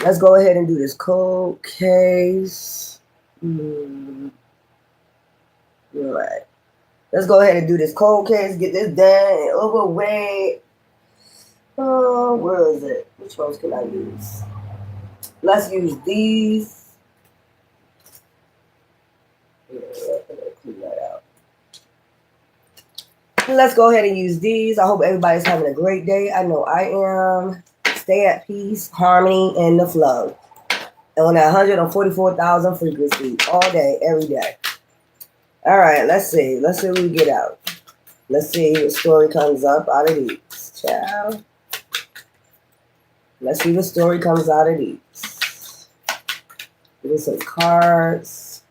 Let's go ahead and do this cold case. All right. Let's go ahead and do this cold case. Get this done and over with. Oh, where is it? Which ones can I use? Let's use these. Yeah, clean that out. Let's go ahead and use these. I hope everybody's having a great day. I know I am. Stay at peace, harmony, and the flow. And on that 144,000 frequency all day, every day. All right, let's see. Let's see what we get out. Let's see what story comes up out of these. Ciao. Let's see what story comes out of these. Give me some cards.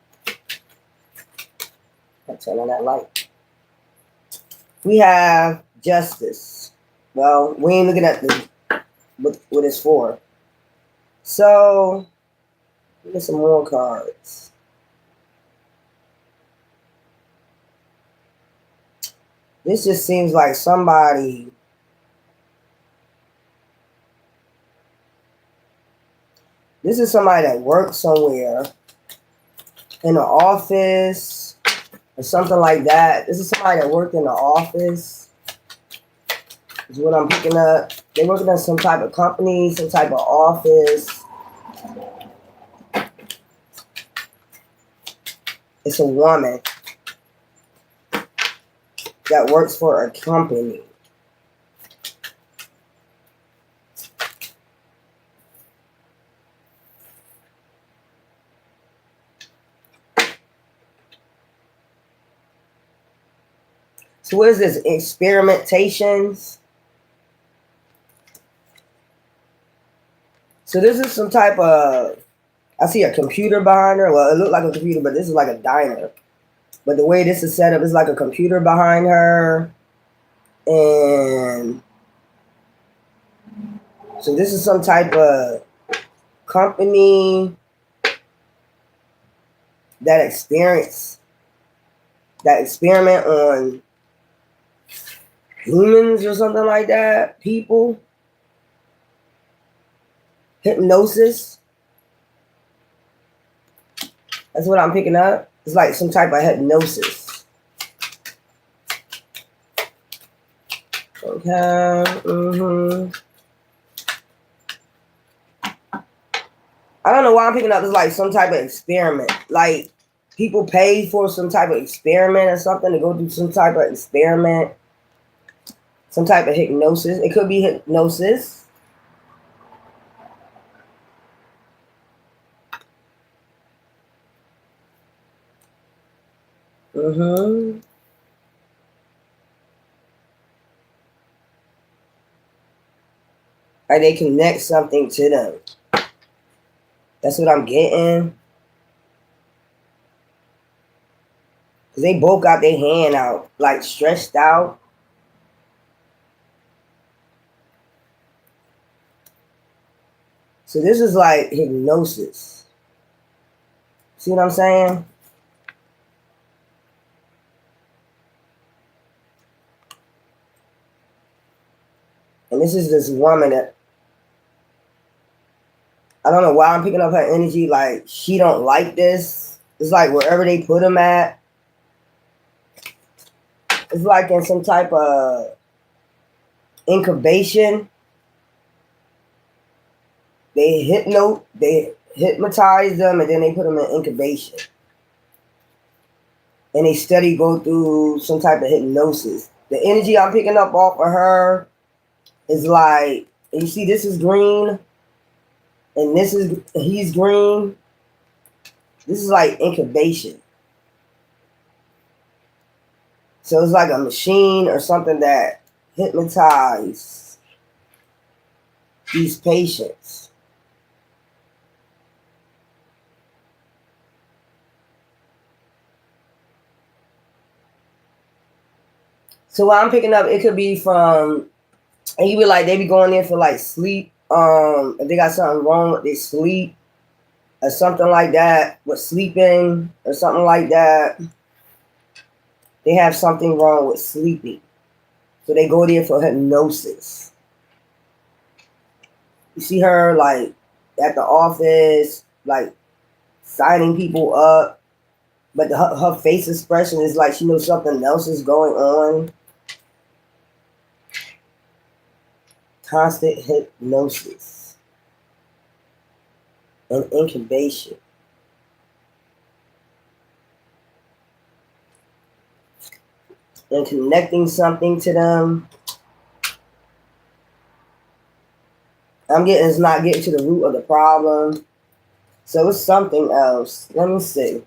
I'll turn on that light. We have justice. Well, we ain't looking at what it's for. So, get some more cards. This just seems like somebody. This is somebody that works somewhere in an office or something like that. This is somebody that worked in the office. Is what I'm picking up. They're working at some type of company, some type of office. It's a woman that works for a company. So what is this? Experimentations. So this is some type of, I see a computer behind her. Well, it looked like a computer, but this is like a diner. But the way this is set up is like a computer behind her. And so this is some type of company that experiment on humans or something like that. People. Hypnosis. That's what I'm picking up. It's like some type of hypnosis. Okay. I don't know why I'm picking up. It's like some type of experiment. Like people pay for some type of experiment or something to go do some type of experiment. Some type of hypnosis. It could be hypnosis. And they connect something to them. That's what I'm getting. Cause they both got their hand out, like stretched out. So this is like hypnosis. See what I'm saying? And this is this woman that, I don't know why I'm picking up her energy. Like she don't like this. It's like wherever they put them at, it's like in some type of incubation. They hypnotize them and then they put them in incubation. And they go through some type of hypnosis. The energy I'm picking up off of her is like, you see this is green and he's green. This is like incubation. So it's like a machine or something that hypnotizes these patients. So what I'm picking up, it could be from, and you be like, they be going in for like sleep. If they got something wrong with their sleep or something like that, with sleeping or something like that. They have something wrong with sleeping. So they go there for hypnosis. You see her like at the office, like signing people up. But her face expression is like she knows something else is going on. Constant hypnosis and incubation. And connecting something to them. It's not getting to the root of the problem. So it's something else. Let me see.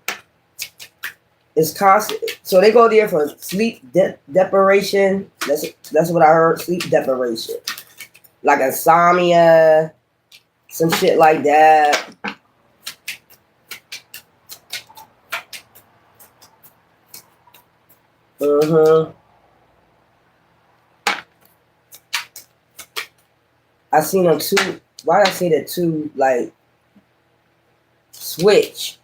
It's constant. So they go there for sleep deprivation. That's what I heard. Sleep deprivation, like insomnia, some shit like that. I seen them two. Why did I say that two? Like switch.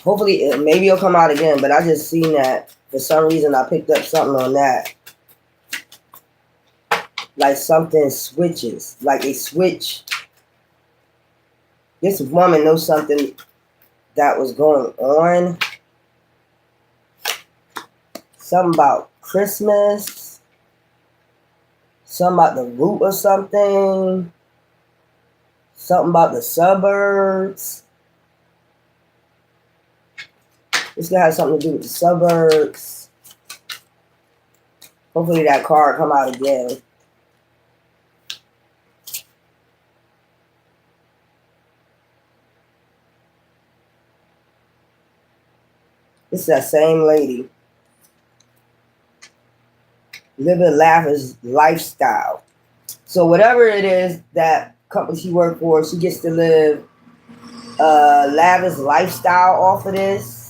Hopefully, maybe it'll come out again. But I just seen that for some reason. I picked up something on that. Like something switches. Like a switch. This woman knows something that was going on. Something about Christmas. Something about the root of something. Something about the suburbs. This guy has something to do with the suburbs. Hopefully that card come out again. This is that same lady. Living lavish lifestyle. So whatever it is that company she worked for, she gets to live lavish lifestyle off of this.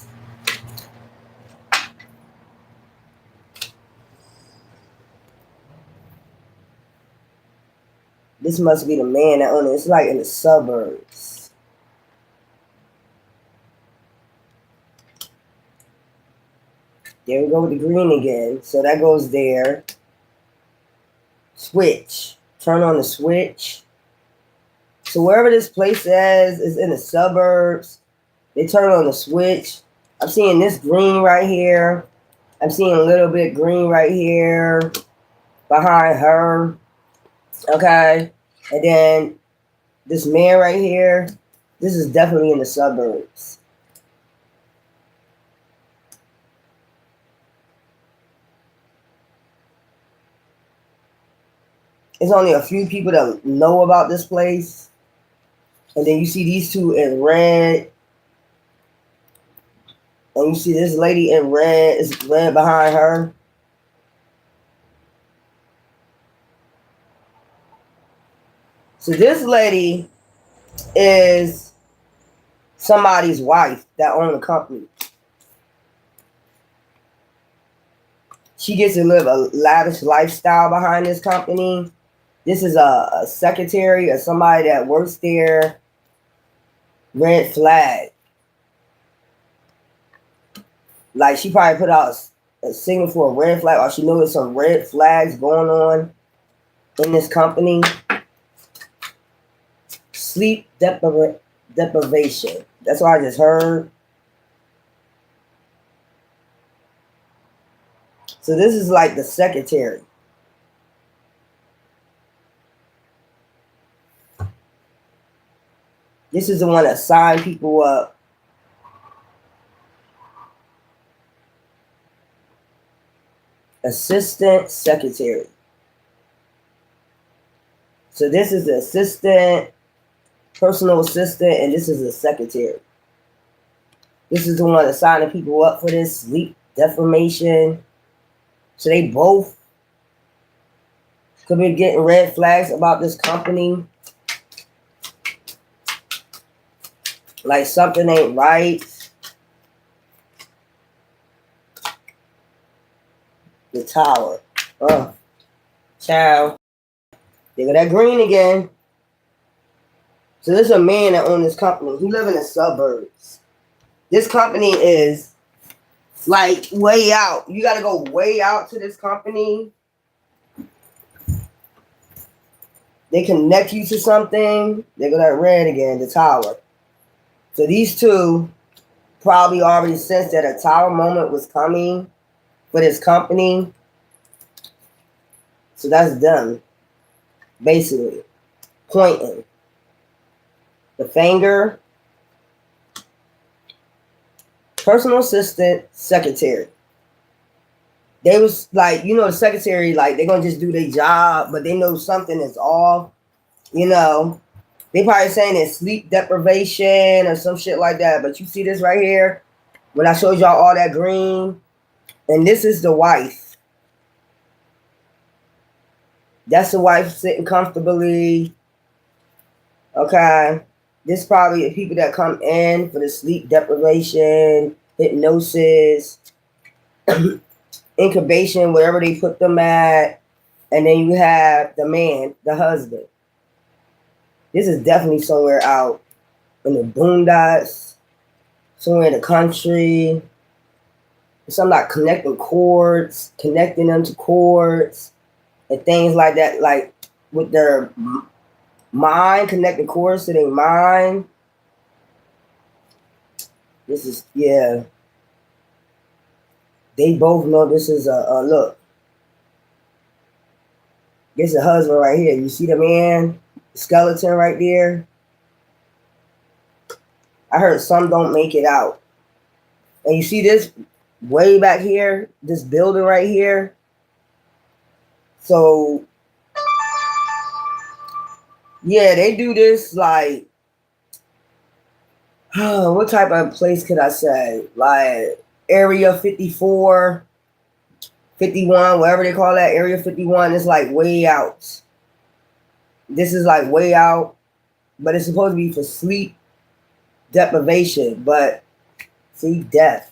This must be the man that owns it. It's like in the suburbs. There we go with the green again. So that goes there. Switch. Turn on the switch. So wherever this place is in the suburbs. They turn on the switch. I'm seeing this green right here. I'm seeing a little bit green right here behind her. Okay. And then this man right here. This is definitely in the suburbs. There's only a few people that know about this place. And then you see these two in red. And you see this lady in red. It's red behind her. So this lady is somebody's wife that owns a company. She gets to live a lavish lifestyle behind this company. This is a secretary or somebody that works there. Red flag. Like she probably put out a signal for a red flag, or she knows there's some red flags going on in this company. Sleep deprivation. That's what I just heard. So this is like the secretary. This is the one that signed people up. Assistant secretary. So this is the assistant, personal assistant, and this is the secretary. This is the one that's signing people up for this sleep deprivation. So they both could be getting red flags about this company. Like something ain't right. The tower. Oh, ciao. There go that green again. So there's a man that owns this company. He live in the suburbs. This company is like way out. You got to go way out to this company. They connect you to something. They go that red again, the tower. So these two probably already sensed that a tower moment was coming for this company. So that's them, basically. Pointing. The finger, personal assistant, secretary. They was like, the secretary, like, they're going to just do their job, but they know something is off, They probably saying it's sleep deprivation or some shit like that. But you see this right here? When I showed y'all all that green. And this is the wife. That's the wife sitting comfortably. Okay. This probably the people that come in for the sleep deprivation, hypnosis, incubation, wherever they put them at. And then you have the man, the husband. This is definitely somewhere out in the boondocks, somewhere in the country. Some like connecting cords, connecting them to cords, and things like that, like with their mind, connecting cords to their mind. This is, yeah. They both know this is a look. This is a husband right here. You see the man, skeleton right there? I heard some don't make it out. And you see this way back here, this building right here. So, yeah, they do this like, what type of place could I say? Like Area 54, 51, whatever they call that, Area 51 is like way out. This is like way out, but it's supposed to be for sleep deprivation, but see, death.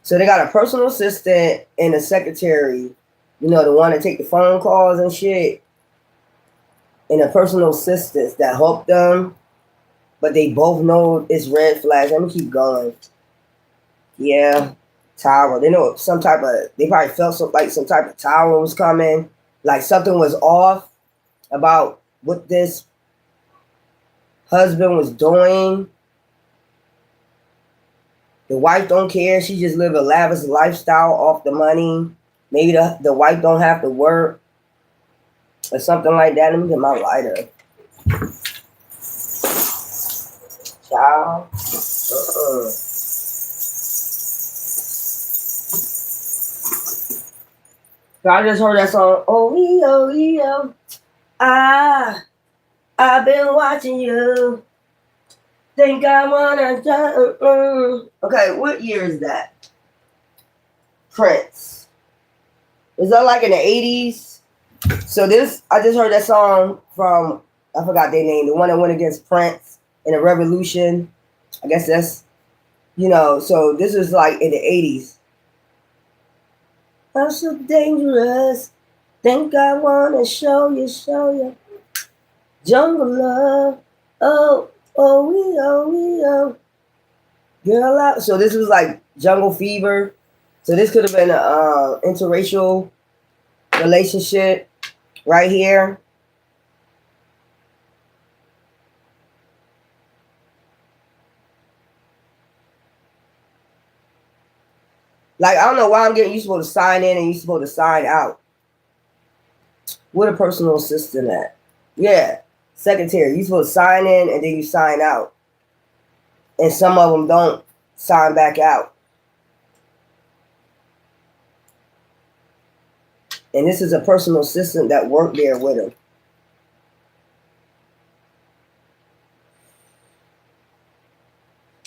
So they got a personal assistant and a secretary, the one that take the phone calls and shit, and a personal assistant that help them, but they both know it's red flags. Let me keep going. Yeah, tower. They know they probably felt some type of tower was coming, like something was off about what this husband was doing. The wife don't care. She just live a lavish lifestyle off the money. Maybe the wife don't have to work or something like that. Let me get my lighter. Child. So I just heard that song. Oh, I've been watching you. Think I wanna. Okay, what year is that? Prince. Is that like in the 80s? So I just heard that song from, I forgot their name, the one that went against Prince in a revolution. I guess that's, so this is like in the 80s. I'm so dangerous. Think I wanna show you. Jungle love. Oh. Girl out. So this was like Jungle Fever. So this could have been an interracial relationship right here. Like, I don't know why I'm getting, you supposed to sign in and you supposed to sign out. What a personal assistant at? Yeah, secretary. You supposed to sign in and then you sign out. And some of them don't sign back out. And this is a personal assistant that worked there with him.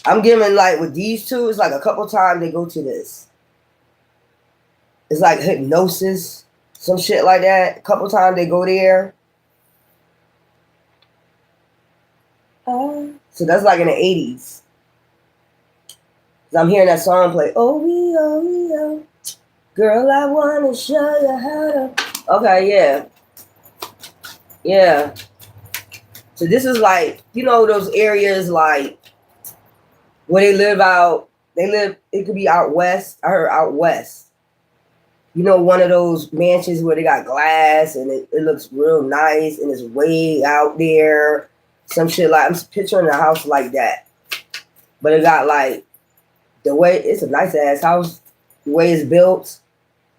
I'm giving, like, with these two, it's like a couple times they go to this. It's like hypnosis, some shit like that. A couple times they go there. So that's like in the 80s. I'm hearing that song play. Oh. Girl, I want to show you how to. Okay, yeah. Yeah. So this is like, those areas like where they live out. It could be out west. I heard out west. one of those mansions where they got glass and it looks real nice and it's way out there. Some shit like I'm picturing a house like that. But it got like the way it's a nice ass house. The way it's built,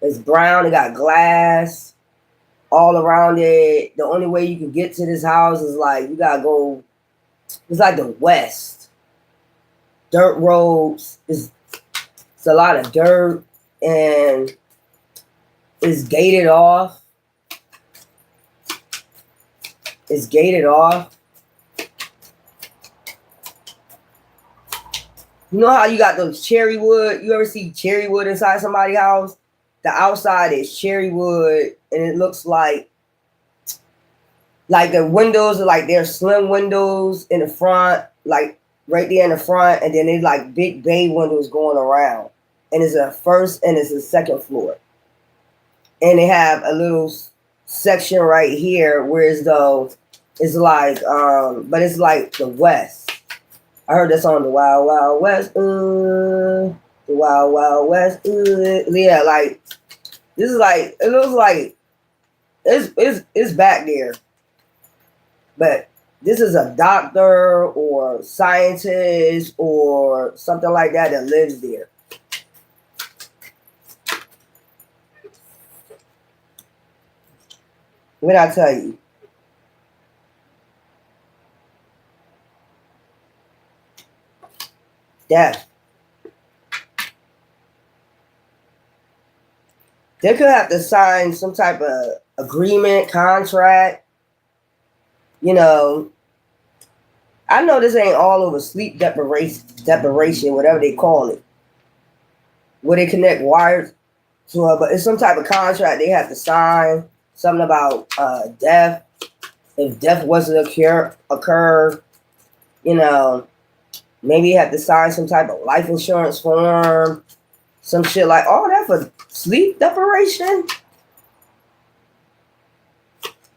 it's brown, it got glass all around it. The only way you can get to this house is like you gotta go, it's like the west. Dirt roads, it's a lot of dirt and it's gated off. It's gated off. You know how you got those cherry wood? You ever see cherry wood inside somebody's house? The outside is cherry wood, and it looks like the windows are like they're slim windows in the front, like right there in the front, and then they like big bay windows going around. And it's a first and it's a second floor. And they have a little section right here where as though it's like, but it's like the West. I heard that song, the Wild Wild West, the Wild Wild West, yeah, like this is like it looks like it's back there, but this is a doctor or scientist or something like that lives there. What I tell you? Death. They could have to sign some type of agreement, contract. I know this ain't all over sleep deprivation, whatever they call it, where they connect wires to her, but it's some type of contract they have to sign. Something about death. If death was to occur, maybe you have to sign some type of life insurance form, some shit like all that for sleep deprivation.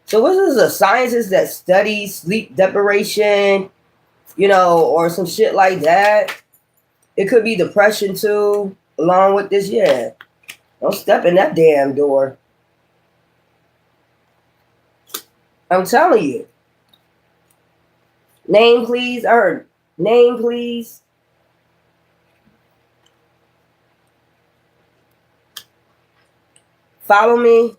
So this is a scientist that studies sleep deprivation, or some shit like that. It could be depression too, along with this. Yeah, don't step in that damn door. I'm telling you. Name, please. I heard name, please. Follow me.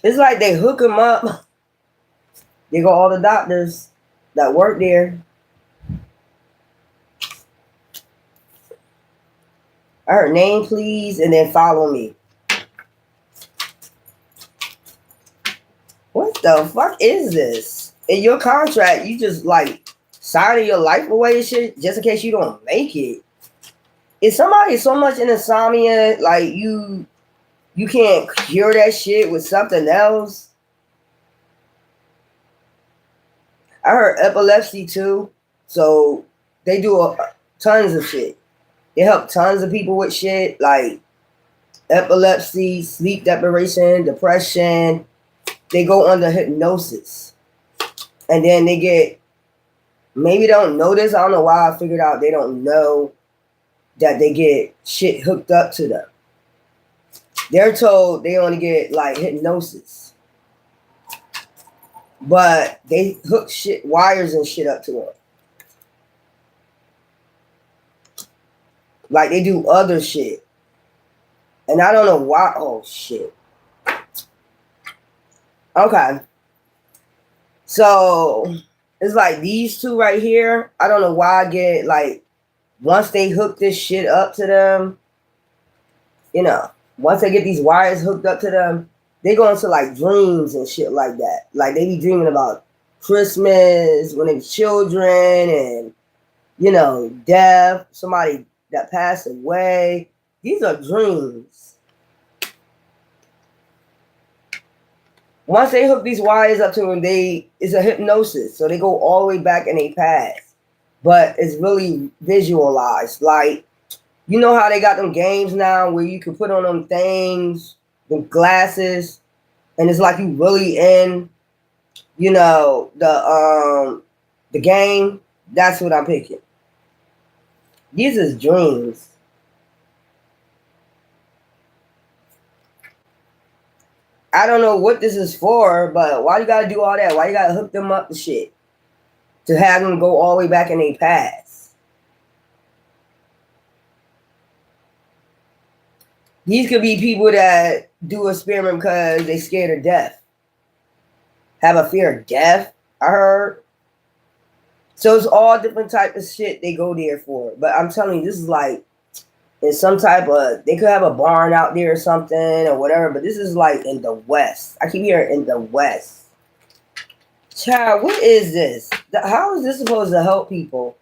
It's like they hook them up. They go all the doctors that work there. I heard name, please, and then follow me. What the fuck is this? In your contract, you just like signing your life away and shit just in case you don't make it. Is somebody so much in insomnia, like you can't cure that shit with something else? I heard epilepsy too. So they do tons of shit. They help tons of people with shit like epilepsy, sleep deprivation, depression. They go under hypnosis. And then they get, maybe they don't know this. I don't know why I figured out they don't know that they get shit hooked up to them. They're told they only get like hypnosis. But they hook shit, wires and shit up to them. Like they do other shit. And I don't know why. Oh, shit. Okay. So it's like these two right here. I don't know why I get like, once they hook this shit up to them, once they get these wires hooked up to them, they go into like dreams and shit like that. Like they be dreaming about Christmas when they were children and, death, somebody that passed away. These are dreams. Once they hook these wires up to them, it's a hypnosis. So they go all the way back in their past. But it's really visualized. Like, you know how they got them games now where you can put on them things, the glasses, and it's like you really in, the game. That's what I'm picking. These is dreams. I don't know what this is for, but why you gotta do all that? Why you gotta hook them up to shit? To have them go all the way back in their past. These could be people that do experiment because they scared of death. Have a fear of death, I heard. So it's all different type of shit they go there for. But I'm telling you, this is like in some type of, they could have a barn out there or something or whatever, but this is like in the West. I keep hearing in the West. Child, what is this? How is this supposed to help people?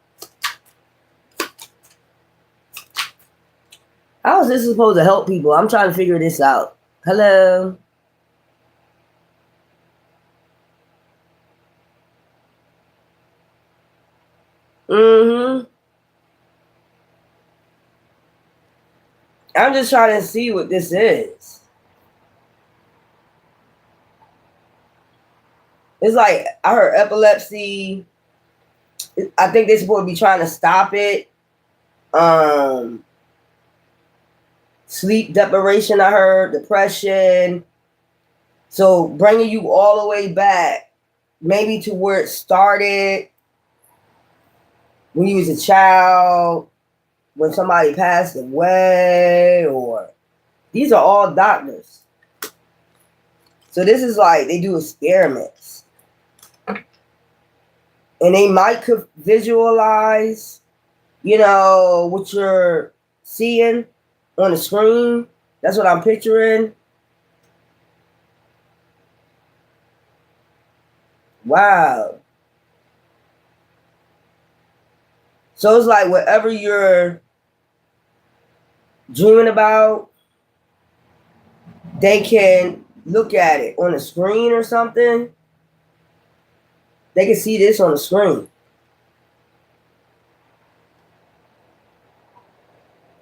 How is this supposed to help people? I'm trying to figure this out. Hello? Mm-hmm. I'm just trying to see what this is. It's like, I heard epilepsy. I think they're supposed to be trying to stop it. Sleep deprivation, I heard, depression. So bringing you all the way back, maybe to where it started, when you was a child, when somebody passed away, or these are all doctors. So this is like they do experiments. And they might could visualize, what you're seeing on the screen. That's what I'm picturing. Wow. So it's like whatever you're dreaming about, they can look at it on the screen or something. They can see this on the screen.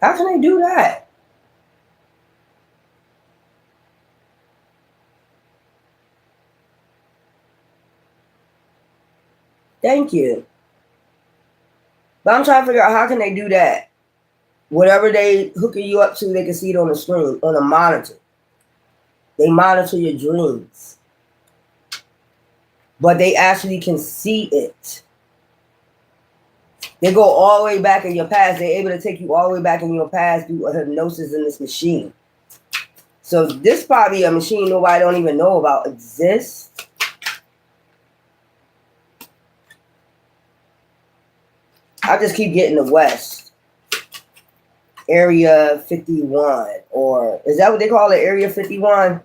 How can they do that? Thank you. But I'm trying to figure out how can they do that? Whatever they hooking you up to, they can see it on the screen, on a monitor. They monitor your dreams. But they actually can see it. They go all the way back in your past. They're able to take you all the way back in your past through a hypnosis in this machine. So this probably a machine nobody don't even know about exists. I just keep getting the West. Area 51. Or is that what they call it? Area 51?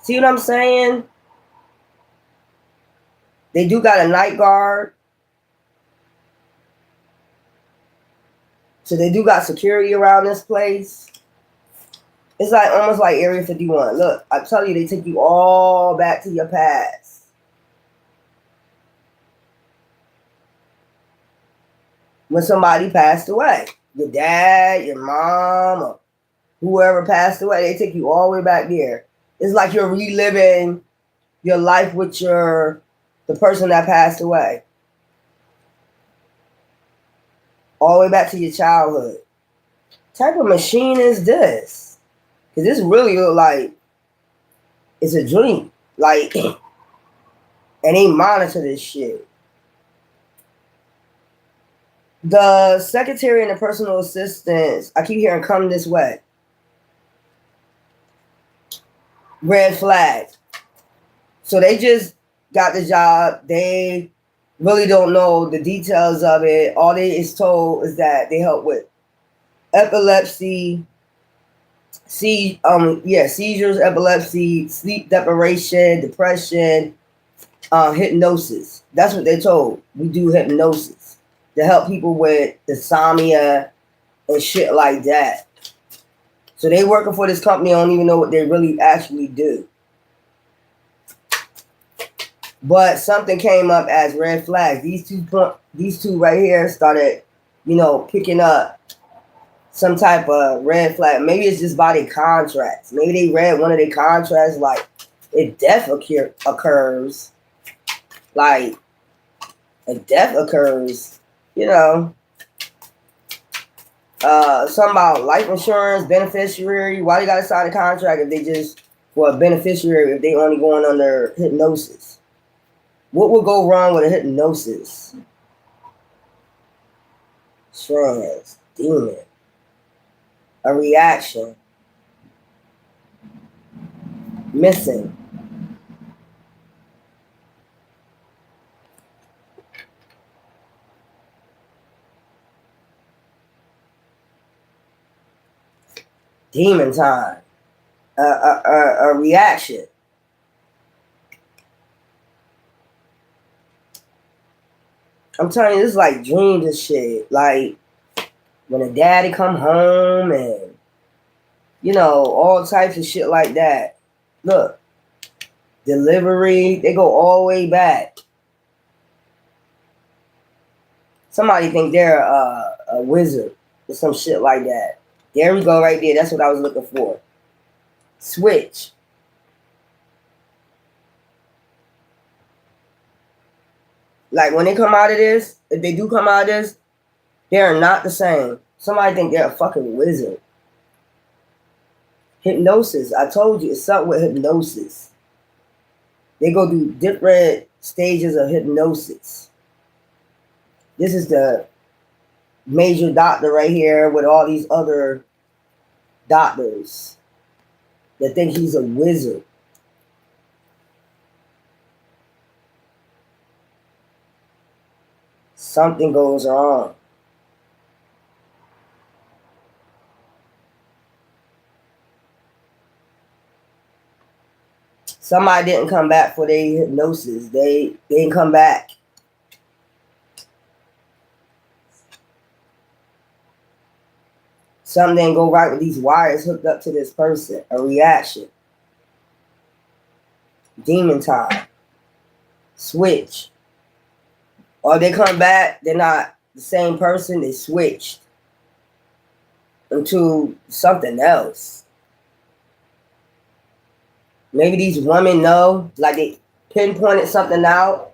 See what I'm saying? They do got a night guard. So they do got security around this place. It's like almost like Area 51. Look, I tell you, they take you all back to your past. When somebody passed away. Your dad, your mom, or whoever passed away, they take you all the way back there. It's like you're reliving your life with the person that passed away. All the way back to your childhood. What type of machine is this? Because this really look like it's a dream. Like, and they monitor this shit. The secretary and the personal assistants, I keep hearing come this way. Red flag. So they just got the job. They really don't know the details of it. All they is told is that they help with epilepsy, seizures, epilepsy, sleep deprivation, depression, hypnosis. That's what they're told. We do hypnosis to help people with insomnia and shit like that. So they working for this company. I don't even know what they really actually do. But something came up as red flags. These two right here started, picking up some type of red flag. Maybe it's just by their contracts. Maybe they read one of their contracts like if death occurs, like a death occurs, you know, something about life insurance, beneficiary. Why they gotta sign a contract if they just for a beneficiary if they only going under hypnosis? What would go wrong with a hypnosis? Trans, demon, a reaction, missing. Demon time, a reaction. I'm telling you, this is like dreams and shit. Like when a daddy come home and you know all types of shit like that. Look, delivery. They go all the way back. Somebody think they're a wizard or some shit like that. There we go, right there. That's what I was looking for. Switch. Like when they come out of this, if they do come out of this, they're not the same. Somebody think they're a fucking wizard. Hypnosis. I told you it's something with hypnosis. They go through different stages of hypnosis. This is the major doctor right here with all these other doctors that think he's a wizard. Something goes wrong. Somebody didn't come back for their hypnosis. They didn't come back. Something didn't go right with these wires hooked up to this person. A reaction. Demon time. Switch. Or they come back, they're not the same person, they switched into something else. Maybe these women know, like they pinpointed something out.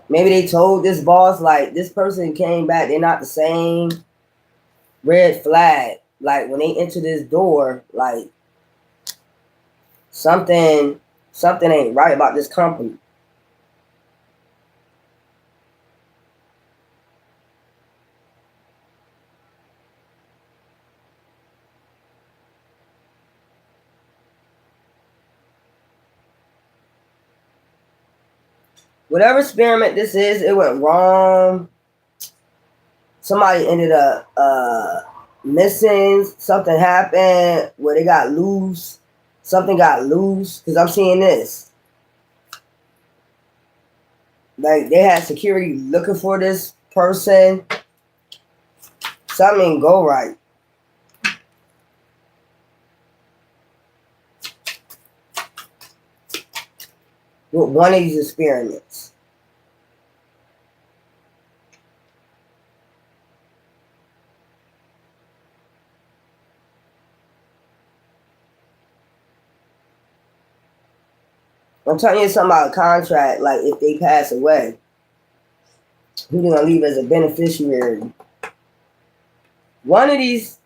Maybe they told this boss, like, this person came back, they're not the same. Red flag. Like, when they enter this door, like, something ain't right about this company. Whatever experiment this is, it went wrong. Somebody ended up missing. Something happened where they got loose. Something got loose. Because I'm seeing this. Like, they had security looking for this person. Something didn't go right. With one of these experiments. I'm telling you something about a contract, like if they pass away, who they gonna leave as a beneficiary? One of these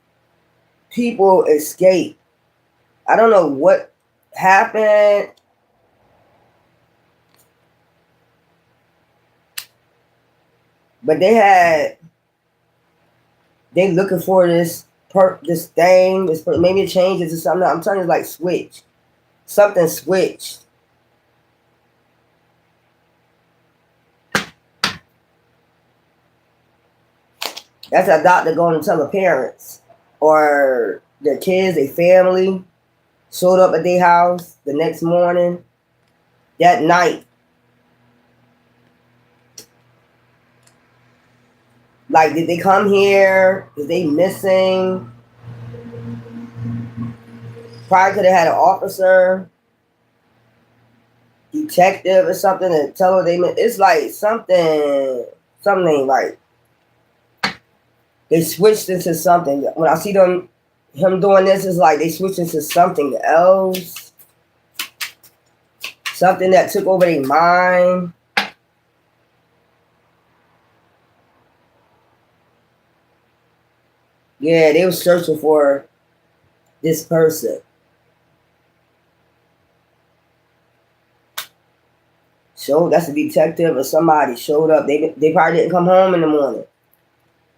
people escaped. I don't know what happened. But they looking for this thing. Maybe it changes to something. I'm telling you, like switch. Something switched. That's a doctor going to tell the parents or their kids, their family, showed up at their house the next morning, that night. Like, did they come here? Is they missing? Probably could have had an officer, detective or something to tell her they missed. It's like something ain't right. They switched into something. When I see him doing this, it's like they switched into something else. Something that took over their mind. Yeah, they were searching for this person. So that's a detective or somebody showed up. They probably didn't come home in the morning.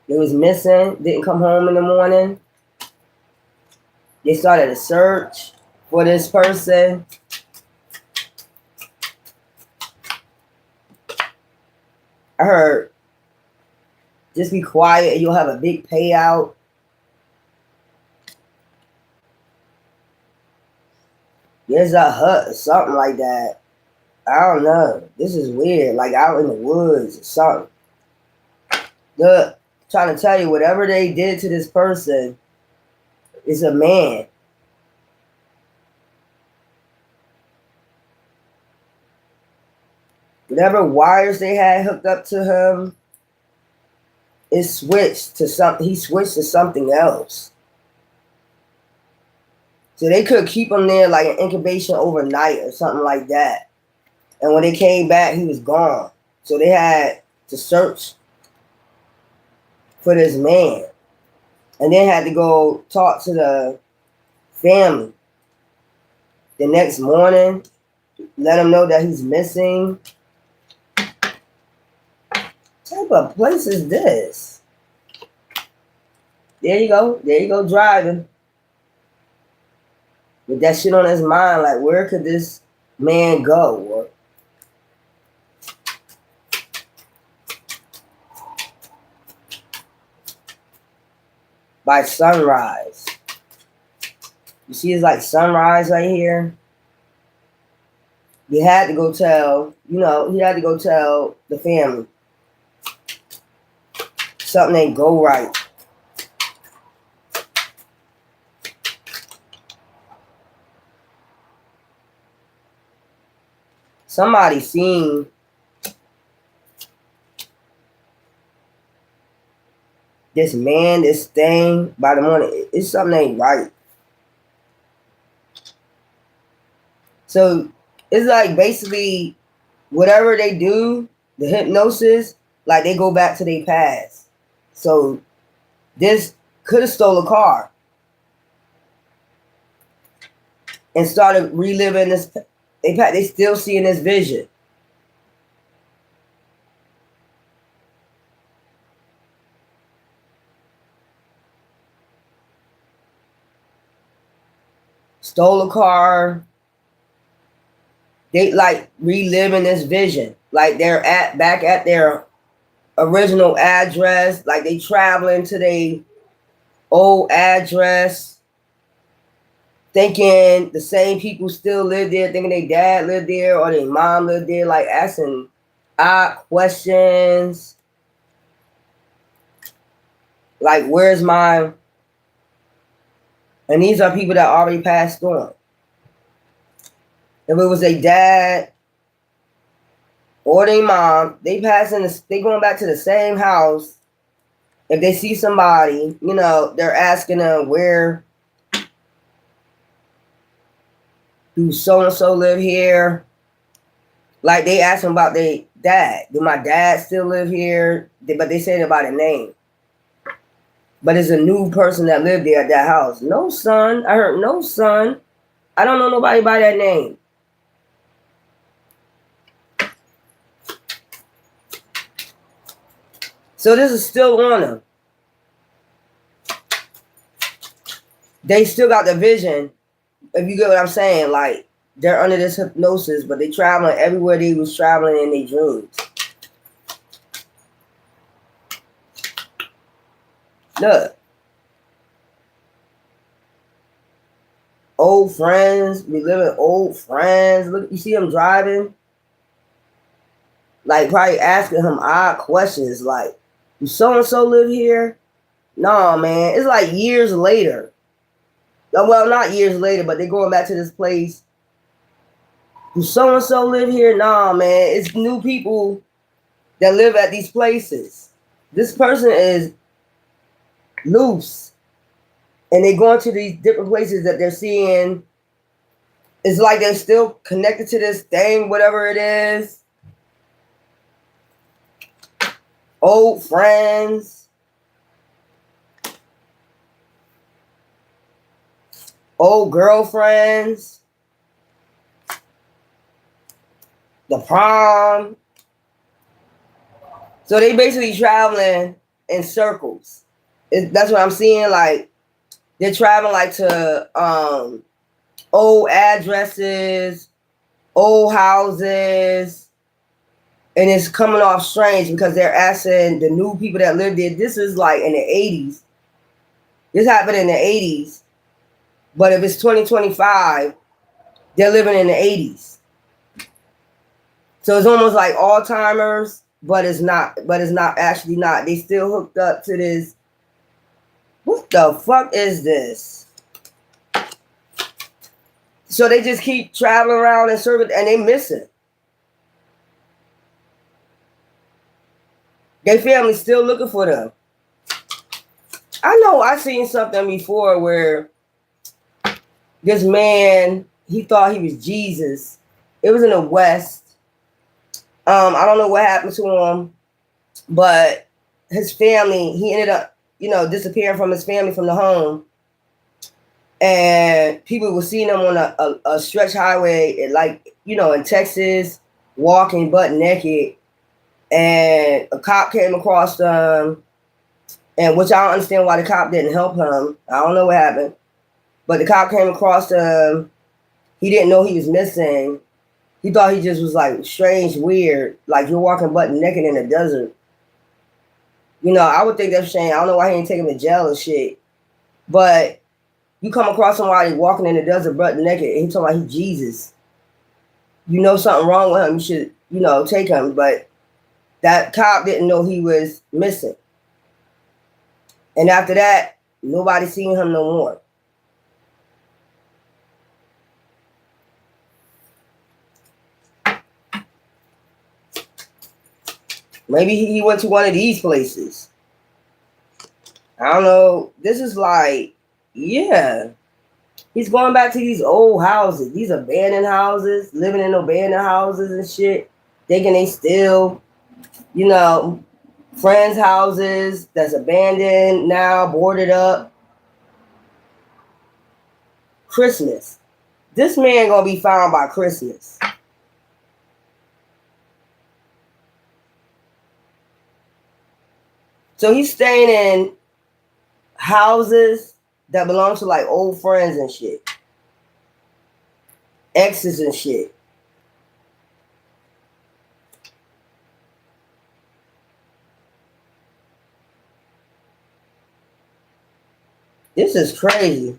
They was missing, didn't come home in the morning. They started a search for this person. I heard, just be quiet and you'll have a big payout. There's a hut or something like that. I don't know. This is weird. Like out in the woods or something. Look, trying to tell you, whatever they did to this person is a man. Whatever wires they had hooked up to him, it switched to something. He switched to something else. So they could keep him there like an incubation overnight or something like that. And when they came back, he was gone. So they had to search for this man. And then had to go talk to the family the next morning, let them know that he's missing. What type of place is this? There you go. There you go, driving. With that shit on his mind, like, where could this man go? Or, by sunrise. You see it's like sunrise right here? He had to go tell, he had to go tell the family. Something ain't go right. Somebody seen this man, this thing by the morning. It's something ain't right. So it's like basically whatever they do, the hypnosis, like they go back to their past. So this could have stole a car and started reliving this. They still seeing this vision. Stole a car. They like reliving this vision. Like they're back at their original address. Like they traveling to their old address, thinking the same people still live there, thinking their dad lived there or their mom lived there, like asking odd questions. Like, where's my... And these are people that already passed on. If it was a dad or their mom, they going back to the same house. If they see somebody, they're asking them, where do so-and-so live here? Like they ask them about their dad. Do my dad still live here? But they say it about a name. But it's a new person that lived there at that house. No, son. I heard no, son. I don't know nobody by that name. So this is still on them. They still got the vision. If you get what I'm saying, like they're under this hypnosis, but they traveling everywhere they was traveling in their dreams. Look. Old friends, reliving old friends. Look, you see him driving? Like probably asking him odd questions like, do so-and-so live here? No, man. It's like years later. Well, not years later, but they're going back to this place. Do so-and-so live here? No, man. It's new people that live at these places. This person is loose. And they're going to these different places that they're seeing. It's like they're still connected to this thing, whatever it is. Old friends. old girlfriends, the prom. So they basically traveling in circles. That's what I'm seeing. Like they're traveling like to old addresses, old houses, and it's coming off strange because they're asking the new people that live there. This is like in the 80s. This happened in the 80s, but if it's 2025, they're living in the 80s. So it's almost like Alzheimer's, but it's not. But it's not actually not. They still hooked up to this. What the fuck is this? So they just keep traveling around and serving, and they miss it. Their family's still looking for them. I know I seen something before where this man, he thought he was Jesus. It was in the West. I don't know what happened to him, but his family, he ended up, disappearing from his family from the home. And people were seeing him on a stretch highway, like, in Texas, walking butt naked. And a cop came across them, and which I don't understand why the cop didn't help him. I don't know what happened. But the cop came across him. He didn't know he was missing. He thought he just was like strange, weird, like you're walking butt naked in the desert. I would think that's shame. I don't know why he ain't taking him to jail and shit. But you come across somebody walking in the desert butt naked, and he talking about he's Jesus. You know something wrong with him. You should, take him. But that cop didn't know he was missing. And after that, nobody seen him no more. Maybe he went to one of these places. I don't know. This is like, yeah. He's going back to these old houses, these abandoned houses, living in abandoned houses and shit. Thinking they still, friends' houses that's abandoned now, boarded up. Christmas. This man gonna be found by Christmas. So he's staying in houses that belong to like old friends and shit. Exes and shit. This is crazy.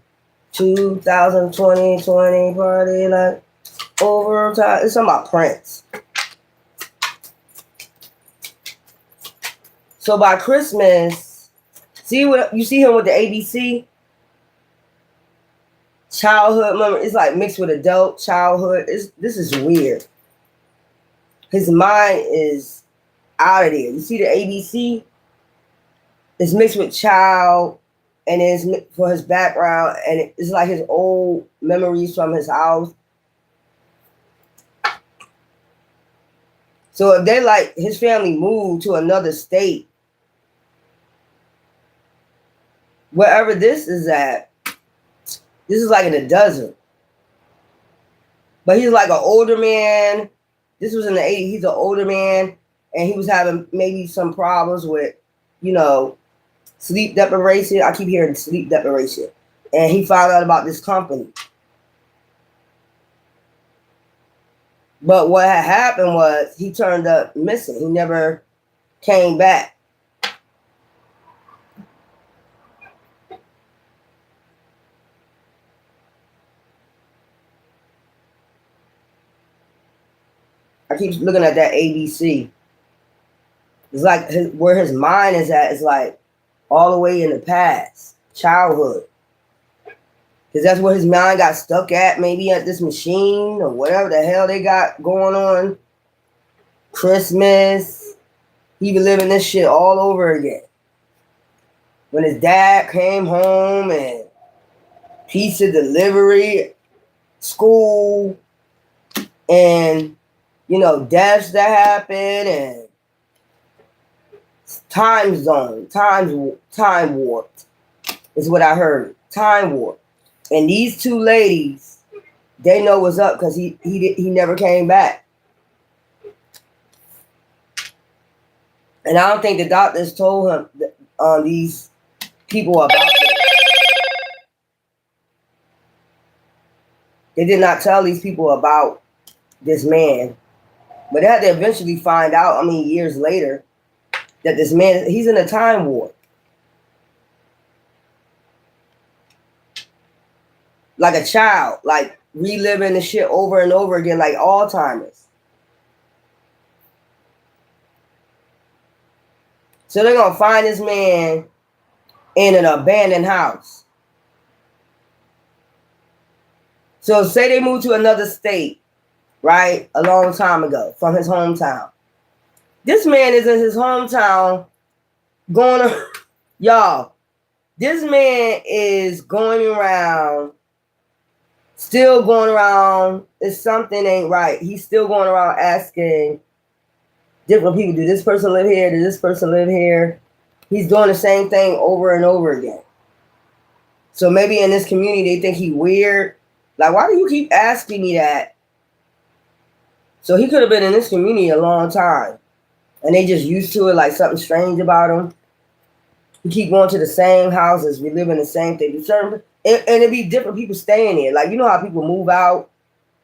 2020 party, like over time. It's something about Prince. So by Christmas, see what you see him with the ABC? Childhood memory. It's like mixed with adult childhood. This is weird. His mind is out of there. You see the ABC? It's mixed with child, and it's for his background, and it's like his old memories from his house. So if they like his family moved to another state, wherever this is at, this is like in the desert. But he's like an older man. This was in the 80s. He's an older man, and he was having maybe some problems with, sleep deprivation. I keep hearing sleep deprivation. And he found out about this company. But what had happened was he turned up missing. He never came back. I keep looking at that ABC. It's like where his mind is at is like all the way in the past, childhood. Because that's where his mind got stuck at, maybe at this machine or whatever the hell they got going on. Christmas. He be living this shit all over again. When his dad came home and pizza delivery, school, and deaths that happen, and time zone, time warped is what I heard. Time warp. And these two ladies, they know what's up because he never came back. And I don't think the doctors told him these people about it. They did not tell these people about this man. But they had to eventually find out, I mean, years later, that this man, he's in a time warp. Like a child, like reliving the shit over and over again, like Alzheimer's. So they're going to find this man in an abandoned house. So say they moved to another state, right, a long time ago from his hometown. This man is in his hometown going to, y'all, this man is going around, still going around, if something ain't right, he's still going around asking different people, did this person live here? Did this person live here? He's doing the same thing over and over again. So maybe in this community, they think he weird. Like, why do you keep asking me that? So he could have been in this community a long time. And they just used to it, like something strange about him. He keep going to the same houses. We live in the same thing. And it'd be different people staying there. Like, you know how people move out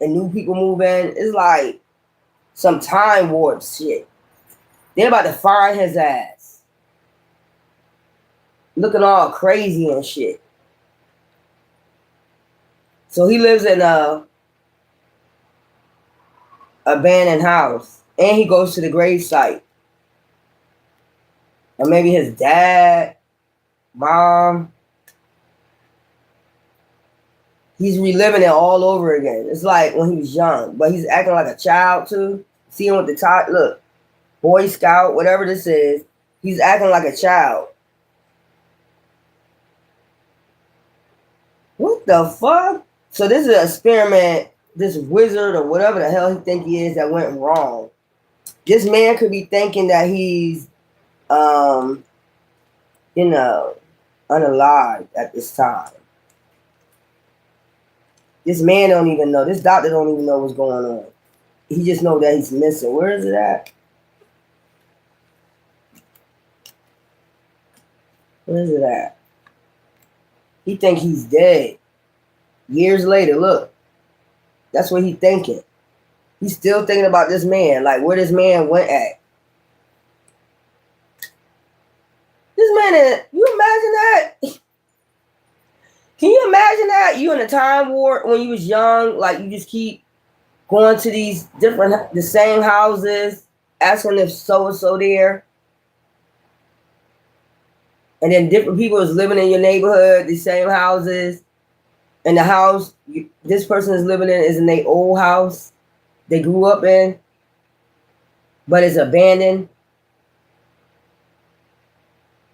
and new people move in? It's like some time warp shit. They're about to find his ass. Looking all crazy and shit. So he lives in a abandoned house. And he goes to the grave site. Or maybe his dad, mom. He's reliving it all over again. It's like when he was young. But he's acting like a child too. See him with the top. Look. Boy Scout, whatever this is. He's acting like a child. What the fuck? So this is an experiment, this wizard or whatever the hell he think he is that went wrong. This man could be thinking that he's, unalive at this time. This man don't even know. This doctor don't even know what's going on. He just know that he's missing. Where is it at? Where is it at? He think he's dead. Years later, look. That's what he thinking. He's still thinking about this man. Like, where this man went at. This man, you imagine that? Can you imagine that? You in a time warp when you was young. Like, you just keep going to these the same houses, asking if so-and-so there. And then different people is living in your neighborhood, the same houses. And the house this person is living in is in their old house they grew up in, but it's abandoned.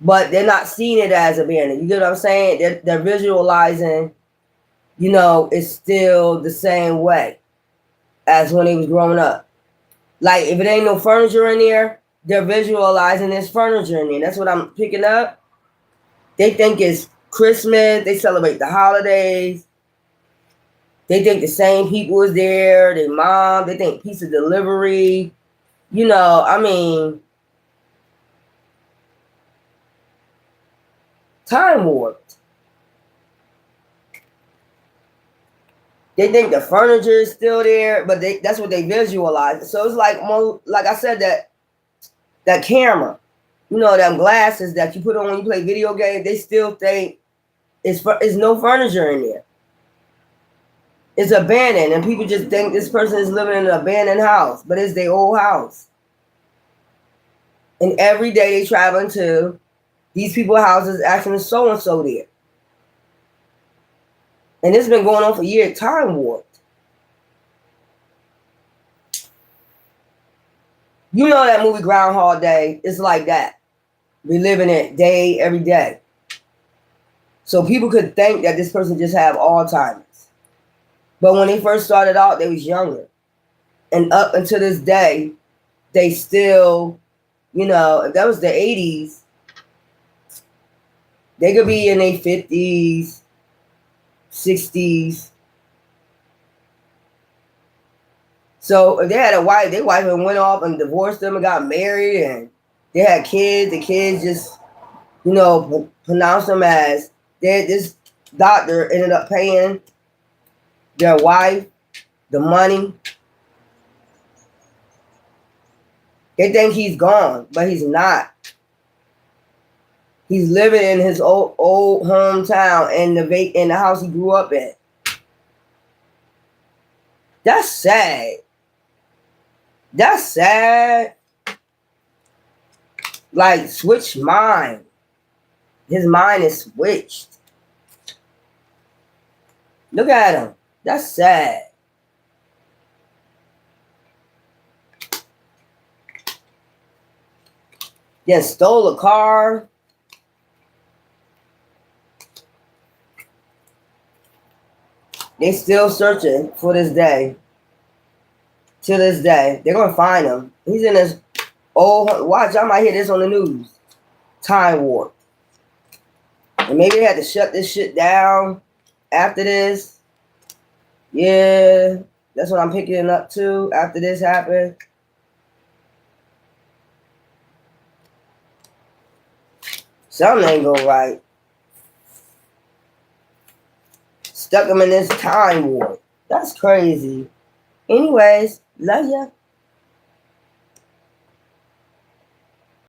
But they're not seeing it as abandoned. You get what I'm saying? They're visualizing, it's still the same way as when they was growing up. Like, if it ain't no furniture in there, they're visualizing there's furniture in there. That's what I'm picking up. They think it's Christmas. They celebrate the holidays. They think the same people is there. Their mom. They think pizza delivery. Time warped. They think the furniture is still there, but that's what they visualize. So it's like I said, that camera. Them glasses that you put on when you play video games, they still think it's no furniture in there. It's abandoned, and people just think this person is living in an abandoned house, but it's their old house. And every day they traveling to these people's houses asking so-and-so there. And this has been going on for years, time warped. You know that movie Groundhog Day? It's like that. Reliving it day, every day. So people could think that this person just have Alzheimer's. But when they first started out, they was younger. And up until this day, they still, if that was the 80s, they could be in their 50s, 60s. So if they had a wife, their wife went off and divorced them and got married, and they had kids. The kids just, pronounced them as dead. This doctor ended up paying their wife the money. They think he's gone, but he's not. He's living in his old hometown in the house he grew up in. That's sad. That's sad. Like, switch mind. His mind is switched. Look at him. That's sad. Then stole a car. They still searching for this day. To this day. They're going to find him. He's in his old... Watch, I might hear this on the news. Time warp. And maybe they had to shut this shit down after this. Yeah. That's what I'm picking up too after this happened. Something ain't go right. Stuck him in this time warp. That's crazy. Anyways, love ya.